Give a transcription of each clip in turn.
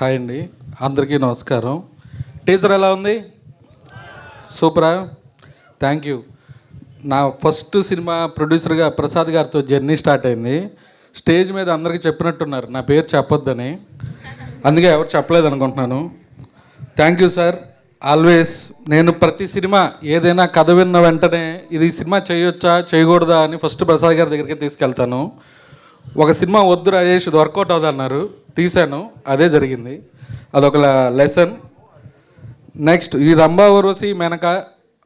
Hi అండి, అందరికీ నమస్కారం. టీజర్ ఎలా ఉంది? సూపరా? Thank you. నా ఫస్ట్ సినిమా ప్రొడ్యూసర్గా ప్రసాద్ గారితో జర్నీ స్టార్ట్ అయింది. స్టేజ్ మీద అందరికీ చెప్పినట్టున్నారు నా పేరు చెప్పొద్దని, అందుకే ఎవరు చెప్పలేదు అనుకుంటున్నాను. Thank you sir. ఆల్వేస్ నేను ప్రతి సినిమా ఏదైనా కథ విన్న వెంటనే ఇది సినిమా చేయొచ్చా చేయకూడదా అని ఫస్ట్ ప్రసాద్ గారి దగ్గరికి తీసుకెళ్తాను. ఒక సినిమా వద్దు రాజేష్ ఇది వర్కౌట్ అవుదన్నారు, తీశాను, అదే జరిగింది. అదొక లెసన్. నెక్స్ట్ ఈ రంభా ఊర్వశి మేనక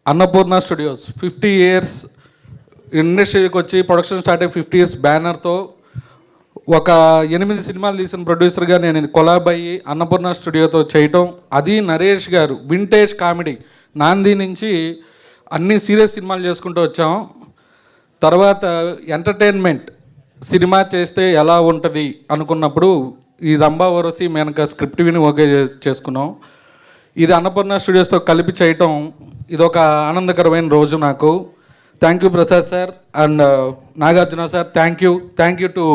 అన్నపూర్ణ స్టూడియోస్ 50 years ఇండస్ట్రీకి వచ్చి ప్రొడక్షన్ స్టార్ట్ అయ్యి 50 years బ్యానర్తో ఒక 8 సినిమాలు తీసిన ప్రొడ్యూసర్గా నేను ఇది కొలాబ్ అయ్యి అన్నపూర్ణ స్టూడియోతో చేయటం. అది నరేష్ గారు వింటేజ్ కామెడీ నాంది నుంచి అన్ని సీరియస్ సినిమాలు చేసుకుంటూ వచ్చాం. తర్వాత ఎంటర్టైన్మెంట్ సినిమా చేస్తే ఎలా ఉంటుంది అనుకున్నప్పుడు ఈ రంభా ఊర్వశి మేనక స్క్రిప్ట్ విని ఓకే చేసుకున్నాం. ఇది అన్నపూర్ణ స్టూడియోస్తో కలిపి చేయటం ఇదొక ఆనందకరమైన రోజు నాకు. Thank you Prasad sir and Nagarjuna sir. Thank you to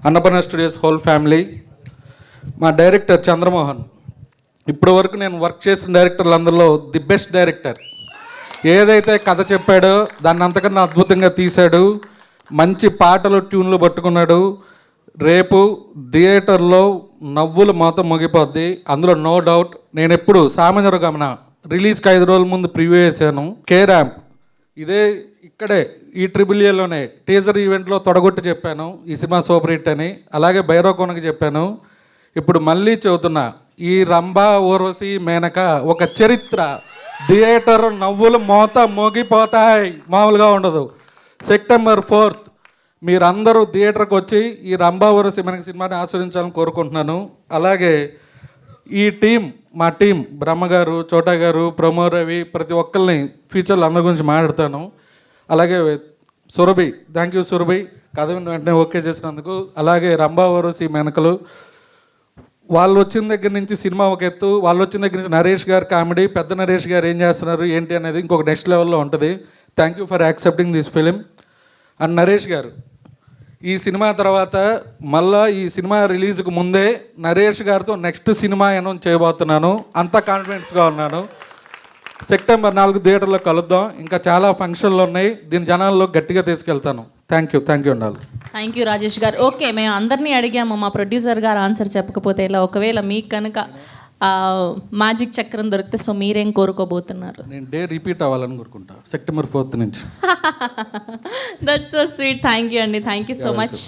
Annapurna studios whole family. మా డైరెక్టర్ చంద్రమోహన్, ఇప్పటి వరకు నేను వర్క్ చేసిన డైరెక్టర్లందరిలో ది బెస్ట్ డైరెక్టర్. ఏదైతే కథ చెప్పాడో దాన్ని అంతకన్నా అద్భుతంగా తీశాడు. మంచి పాటలు ట్యూన్లు పట్టుకున్నాడు. రేపు థియేటర్లో నవ్వులు మొత్తం మోగిపోద్ది, అందులో నో డౌట్. నేను ఎప్పుడు సామాన్య గమన రిలీజ్కి 5 రోజుల ముందు ప్రివ్యూ చేశాను. కే ర్యాంప్ ఇదే ఇక్కడే ఈ ట్రిబులియలోనే టీజర్ ఈవెంట్లో తొడగొట్టి చెప్పాను ఈ సినిమా సూపర్ హిట్ అని. అలాగే భైరవకోనకి చెప్పాను. ఇప్పుడు మళ్ళీ చెబుతున్నా, ఈ రంభా ఊర్వశి మేనక ఒక చరిత్ర. థియేటర్ నవ్వులు మోత మోగిపోతాయి, మామూలుగా ఉండదు. September 4th మీరందరూ థియేటర్కి వచ్చి ఈ రంభా ఊర్వశి మేనక సినిమాని ఆస్వాదించాలని కోరుకుంటున్నాను. అలాగే ఈ మా టీం బ్రహ్మగారు, చోటా గారు, ప్రమో రవి, ప్రతి ఒక్కరిని ఫ్యూచర్లో అందరి గురించి మాట్లాడతాను. అలాగే సురభి, థ్యాంక్ యూ సురభి, కథ విన్న వెంటనే ఓకే చేసినందుకు. అలాగే రంభా ఊర్వశి మేనకలు వాళ్ళు వచ్చిన దగ్గర నుంచి సినిమా ఒక ఎత్తు, వాళ్ళు వచ్చిన దగ్గర నుంచి నరేష్ గారు కామెడీ, పెద్ద నరేష్ గారు ఏం చేస్తున్నారు ఏంటి అనేది ఇంకొక నెక్స్ట్ లెవెల్లో ఉంటుంది. Thank you for accepting this film. And Naresh గారు ఈ సినిమా తర్వాత మళ్ళా ఈ సినిమా రిలీజ్కి ముందే నరేష్ గారితో నెక్స్ట్ సినిమా అనౌన్స్ చేయబోతున్నాను. అంత కాన్ఫిడెన్స్గా ఉన్నాను. September 4 థియేటర్లో కలుద్దాం. ఇంకా చాలా ఫంక్షన్లు ఉన్నాయి, దీని జనాల్లో గట్టిగా తీసుకెళ్తాను. థ్యాంక్ యూ ఉండాలి. థ్యాంక్ యూ రాజేష్ గారు. ఓకే, మేము అందరినీ అడిగాము, మా ప్రొడ్యూసర్ గారు ఆన్సర్ చెప్పకపోతే ఇలా. ఒకవేళ మీకు కనుక మ్యాజిక్ చక్రం దొరికితే సో మీరేం కోరుకోబోతున్నారు? నేను డే రిపీట్ అవ్వాలని కోరుకుంటా September 4th నుంచి. That's so sweet. Thank you అండి, థ్యాంక్ యూ సో మచ్.